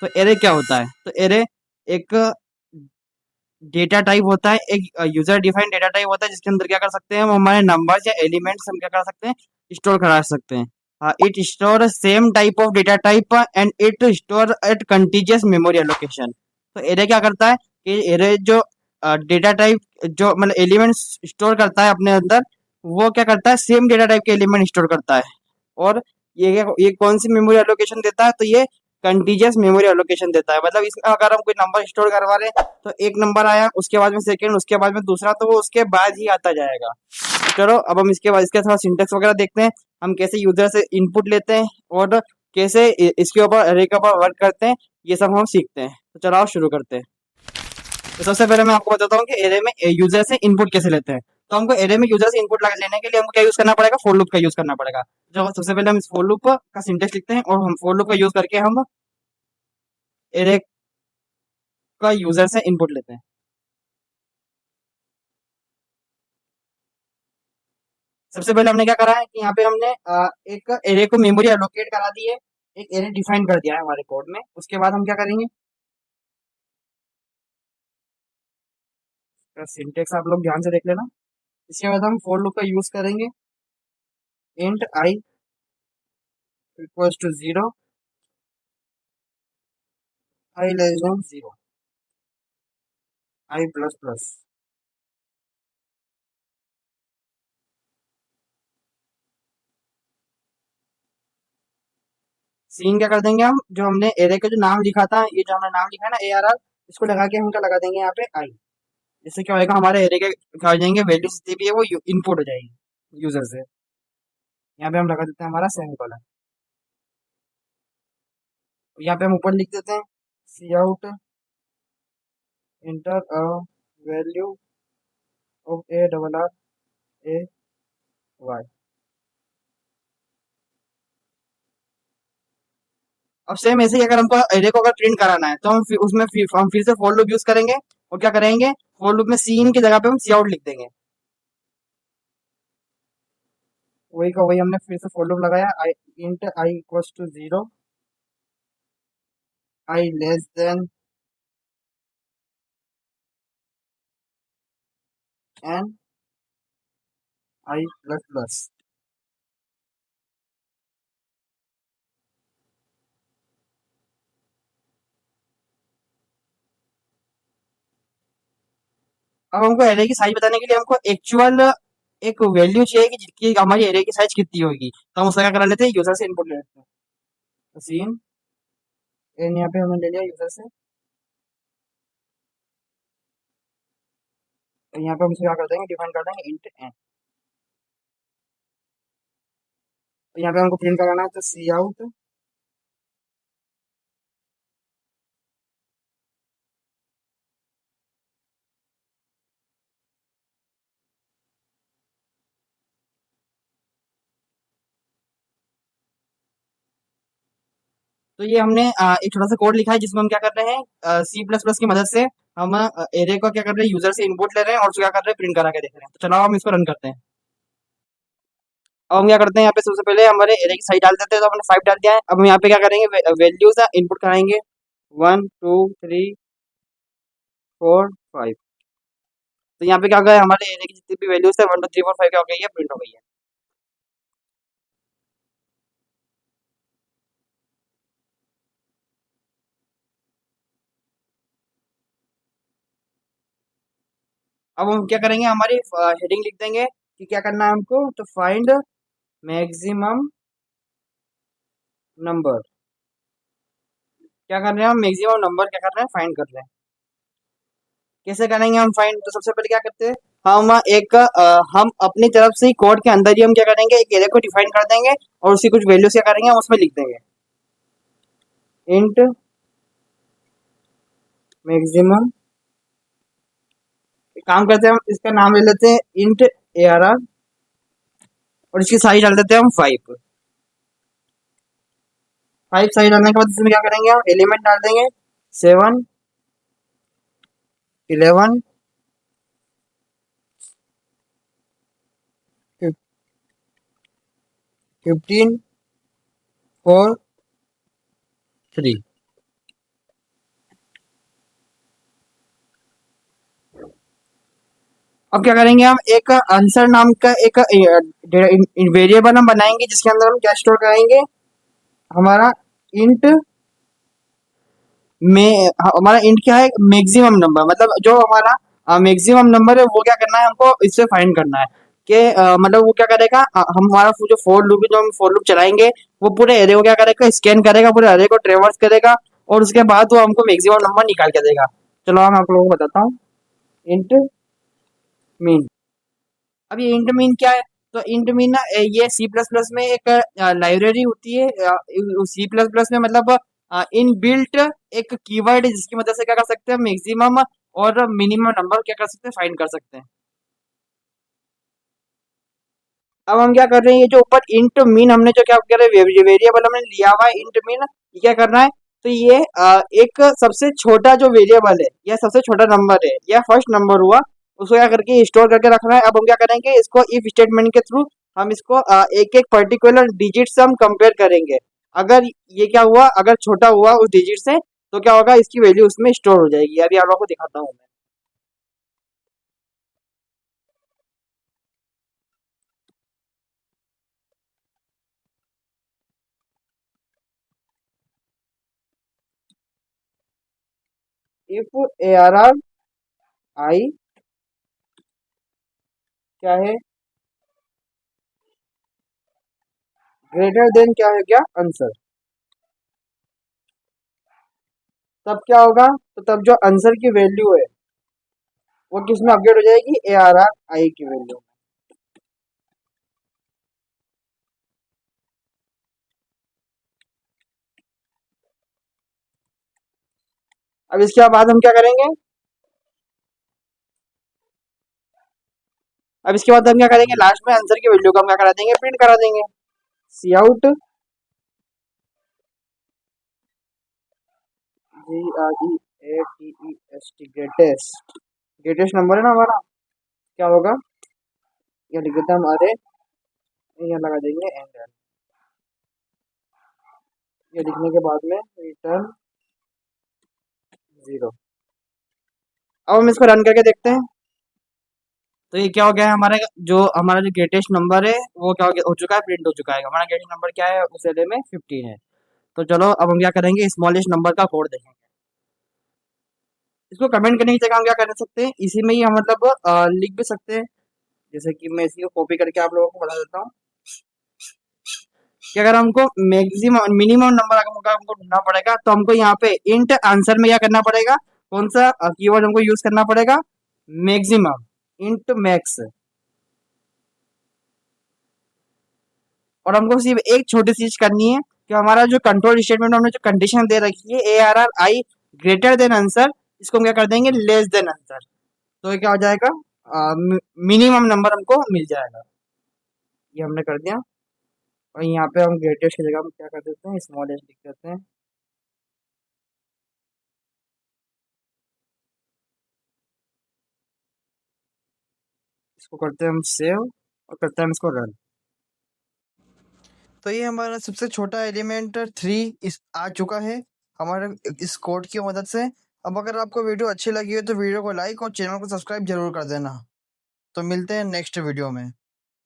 तो एरे क्या होता है? तो एरे एक डेटा टाइप होता है, एक यूजर डिफाइंड डेटा टाइप होता है, जिसके अंदर क्या कर सकते हैं हम हमारे नंबर्स या एलिमेंट्स हम क्या कर सकते हैं, स्टोर करा सकते हैं। It store same type of data type and it store at contiguous memory allocation. तो एरे क्या करता है कि एरे जो डेटा टाइप जो मतलब एलिमेंट्स स्टोर करता है अपने अंदर, वो क्या करता है सेम डेटा टाइप के एलिमेंट स्टोर करता है। और ये कौन सी मेमोरी एलोकेशन देता है? तो ये कंटीजियस मेमोरी एलोकेशन देता है। मतलब इसमें अगर हम कोई नंबर स्टोर करवा रहे हैं तो एक नंबर आया, उसके बाद में सेकंड, उसके बाद में दूसरा, तो वो उसके बाद ही आता जाएगा। चलो अब हम इसके बाद इसके थोड़ा सिंटेक्स वगैरह देखते हैं, हम कैसे यूजर से इनपुट लेते हैं और कैसे इसके ऊपर अरे के ऊपर वर्क करते हैं, ये सब हम सीखते हैं। तो चलो आओ शुरू करते हैं। तो सबसे पहले मैं आपको बताता हूँ कि एरे में यूजर से इनपुट कैसे लेते हैं। तो हमको एरे में यूजर से इनपुट लेने के लिए हमको क्या यूज करना पड़ेगा? फॉर लूप का यूज करना पड़ेगा। जो सबसे पहले हम इस फॉर लूप का सिंटेक्स लिखते हैं और हम फॉर लूप का यूज करके हम एरे का यूजर से इनपुट लेते हैं। सबसे पहले हमने क्या करा है कि यहाँ पे हमने एक एरे को मेमोरी एलोकेट करा दी है, एक एरे डिफाइन कर दिया है हमारे कोड में। उसके बाद हम क्या करेंगे, सिंटेक्स आप लोग ध्यान से देख लेना। इसके बाद हम फॉर लूप का यूज करेंगे। Int I equals to zero, I less than zero, I plus plus. सीन क्या कर देंगे हम, जो हमने एरे का जो नाम लिखा था, ये जो हमने नाम लिखा है ना ए आर आर, इसको लगा के हम क्या लगा देंगे यहाँ पे आई। इससे क्या होगा, हमारे एरे के क्या हो जाएंगे, वैल्यू जितनी भी है वो इनपुट हो जाएगी यूजर से। यहाँ पे हम लगा देते हैं हमारा सेमीकोलन। यहाँ पे हम ऊपर लिख देते हैं cout enter a value of A double R A Y. अब सेम ऐसे ही अगर हमको एरे को अगर प्रिंट कराना है तो हम फिर से फॉर लूप यूज करेंगे और क्या करेंगे, फॉर लूप में सी इन की जगह पे हम सी आउट लिख देंगे। वही का वही हमने फिर से फॉर लूप लगाया, I int I equals to zero, I less than N, I plus plus. अब हमको एरे की साइज बताने के लिए हमको एक्चुअल एक वैल्यू चाहिए कि जिसकी हमारी एरे की साइज कितनी होगी। तो हम उसका क्या करा लेते हैं, यूजर से इनपुट ले लेते हैं। तो सीन एन यहाँ पे हमने ले लिया यूजर से, तो यहाँ पे हम इसे क्या कर देंगे, डिफाइन कर देंगे इंट एन। तो यहाँ पे हमको प्रिंट कराना है तो सी आउट। तो ये हमने एक छोटा सा कोड लिखा है जिसमें हम क्या कर रहे हैं, सी प्लस प्लस की मदद से हम एरे को क्या कर रहे हैं, यूजर से इनपुट ले रहे हैं और उसको क्या कर रहे हैं, प्रिंट करा के देख रहे हैं। तो चलो हम इसको रन करते हैं। अब हम क्या करते हैं, यहाँ पे सबसे पहले हमारे एरे की साइज डाल देते हैं। तो हमने 5 डाल दिया है। अब हम यहाँ पे क्या करेंगे, वैल्यूज इनपुट कराएंगे 1 2 3 4 5। तो यहाँ पे क्या गया, हमारे एरे की जितनी भी वैल्यूज है 1 2 3 4 5 क्या हो गई है, प्रिंट हो गई है। अब हम क्या करेंगे, हमारी हेडिंग लिख देंगे कि क्या करना है हमको, तो फाइंड मैक्सिमम नंबर। क्या कर रहे हैं हम, मैक्सिमम नंबर क्या कर रहे हैं, फाइंड कर रहे हैं। कैसे करेंगे हम फाइंड, तो सबसे पहले क्या करते हैं, हम अपनी तरफ से कोड के अंदर ही हम क्या करेंगे, एक एरे को डिफाइन कर देंगे और उसकी कुछ वैल्यूज क्या करेंगे, हम उसमें लिख देंगे इंट मैक्सिमम। काम करते हैं, हम इसका नाम ले लेते हैं इंट ए आर आर और इसकी साइज डाल देते हैं हम 5। 5 साइज डालने के बाद इसमें क्या करेंगे, हम एलिमेंट डाल देंगे 7 11 15 4 3। अब क्या करेंगे, हम एक आंसर नाम का एक वेरिएबल हम बनाएंगे जिसके अंदर हम क्या स्टोर करेंगे, हमारा इंट में हमारा इंट क्या है, मैक्सिमम नंबर, मतलब जो हमारा मैक्सिमम नंबर है वो क्या करना है हमको इससे फाइंड करना है कि मतलब वो क्या करेगा, हमारा जो फोर लूप है, जो हम फोर लूप चलाएंगे वो पूरे एरे को क्या करेगा, स्कैन करेगा, पूरे एरे को ट्रेवर्स करेगा और उसके बाद वो हमको मैक्सिमम नंबर निकाल के देगा। चलो मैं आप लोगों को बताता हूँ इंट मीन। अब ये इंट मीन क्या है, तो इंट मीन ना ये सी प्लस प्लस में एक लाइब्रेरी होती है, सी प्लस प्लस में मतलब इन बिल्ट एक कीवर्ड है जिसकी मदद से क्या कर सकते हैं, मैक्सिमम और मिनिमम नंबर क्या कर सकते हैं, फाइंड कर सकते हैं। अब हम क्या कर रहे हैं, ये जो ऊपर इंट मीन हमने जो क्या कर रहे हैं, वेरिएबल हमने लिया हुआ है इंट मीन, ये क्या करना है, तो ये एक सबसे छोटा जो वेरिएबल है या सबसे छोटा नंबर है या फर्स्ट नंबर हुआ, उसको क्या करके स्टोर करके रखना है। अब हम क्या करेंगे, इसको इफ स्टेटमेंट के थ्रू हम इसको एक एक पर्टिकुलर डिजिट से हम कंपेयर करेंगे। अगर ये क्या हुआ, अगर छोटा हुआ उस डिजिट से, तो क्या होगा, इसकी वैल्यू उसमें स्टोर हो जाएगी। अभी आप लोगों को दिखाता हूँ मैं। इफ ए आर आर आई क्या है, ग्रेटर देन क्या है, क्या आंसर, तब क्या होगा, तो तब जो आंसर की वैल्यू है वो किस में अपडेट हो जाएगी, ए आर आर आई की वैल्यू। अब इसके बाद हम क्या करेंगे, अब इसके बाद हम क्या करेंगे, लास्ट में आंसर की वैल्यू को हम क्या करा देंगे, प्रिंट करा देंगे। Cout G R E A T E S T, greatest, greatest number है ना हमारा, क्या होगा, ये लिख देते हैं हम, अरे यहाँ लगा देंगे एंड, ये लिखने के बाद में रिटर्न जीरो। अब हम इसको रन करके देखते हैं, तो ये क्या हो गया है, हमारा जो ग्रेटेस्ट नंबर है वो क्या हो चुका है, प्रिंट हो चुका है। हमारा ग्रेटेस्ट नंबर क्या है, उस एरे में 15 है। तो चलो अब हम क्या करेंगे, स्मॉलेस्ट नंबर का कोड देखेंगे। इसको कमेंट करने की जगह हम क्या कर सकते हैं, इसी में ही हम मतलब लिख भी सकते हैं। जैसे कि मैं इसी को कॉपी करके आप लोगों को बता देता हूँ कि अगर हमको मैक्सिमम मिनिमम नंबर अगर हमको ढूंढना पड़ेगा, तो हमको यहाँ पे इंट आंसर में क्या करना पड़ेगा, कौन सा कीवर्ड हमको यूज करना पड़ेगा, मैक्सिमम, इंट मैक्स। और हमको सिर्फ एक छोटी चीज करनी है कि हमारा जो कंट्रोल स्टेटमेंट में हमने जो कंडीशन दे रखी है, A R are I greater than answer, इसको हम क्या कर देंगे, लेस देन आंसर। तो ये क्या हो जाएगा, मिनिमम नंबर हमको मिल जाएगा। ये हमने कर दिया। और यहाँ पे हम ग्रेटेस्ट की जगह हम क्या कर देते हैं, स्मॉलेस्ट लिख देते हैं। इसको करते हैं हम सेव और करते हैं हम इसको रन। तो ये हमारा सबसे छोटा एलिमेंट 3 इस आ चुका है हमारे इस कोड की मदद से। अब अगर आपको वीडियो अच्छी लगी हो तो वीडियो को लाइक और चैनल को सब्सक्राइब जरूर कर देना। तो मिलते हैं नेक्स्ट वीडियो में।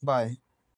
बाय।